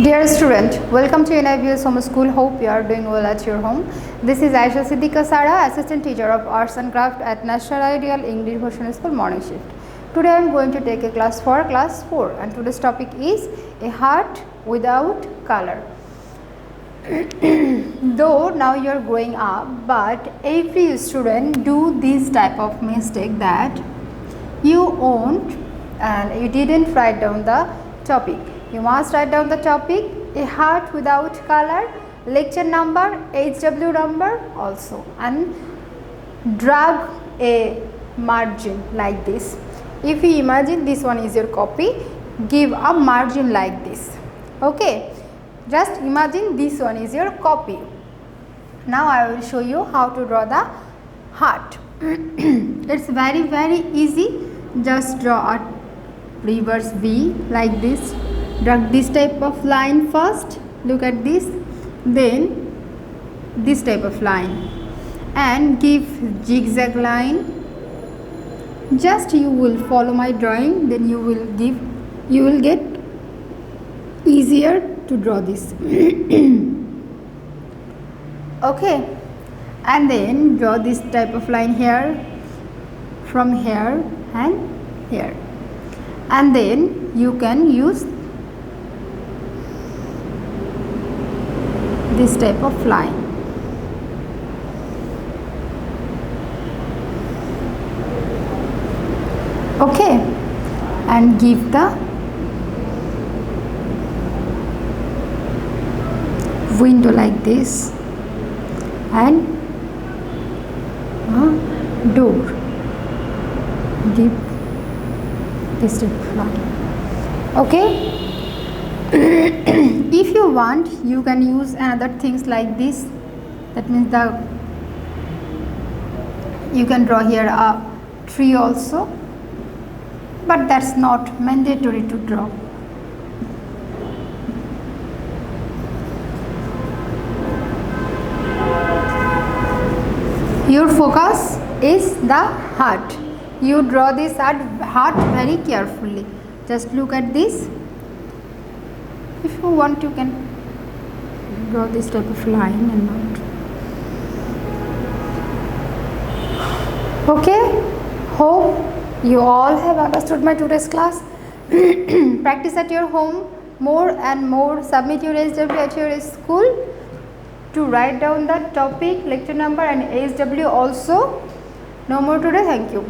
Dear student, welcome to NIBS Home School. Hope you are doing well at your home. This is Ayesha Siddiqua Sara, Assistant Teacher of Arts and Craft at National Ideal English Version School Morning Shift. Today I am going to take a class for class 4 and today's topic is a heart without color. Though now you are growing up, but every student do this type of mistake that you won't and you didn't write down the topic. You must write down the topic, a heart without color, lecture number, HW number also, and drag a margin like this. If you imagine this one is your copy, give a margin like this. Okay, just imagine this one is your copy. Now I will show you how to draw the heart. It's very easy. Just draw a reverse V like this. Drag this type of line first, look at this, then this type of line and give zigzag line. Just you will follow my drawing, then you will get easier to draw this. Okay, and then draw this type of line here, from here and here, and then you can use this type of line. Okay, and give the window like this and door. Give this type of line. Okay. If you want, you can use another things like this. That means you can draw here a tree also, but that's not mandatory to draw. Your focus is the heart. You draw this heart very carefully. Just look at this. If you want, you can draw this type of line and not. Okay, hope you all have understood my today's class. Practice at your home more and more. Submit your HW at your school to write down the topic, lecture number and HW also. No more today. Thank you.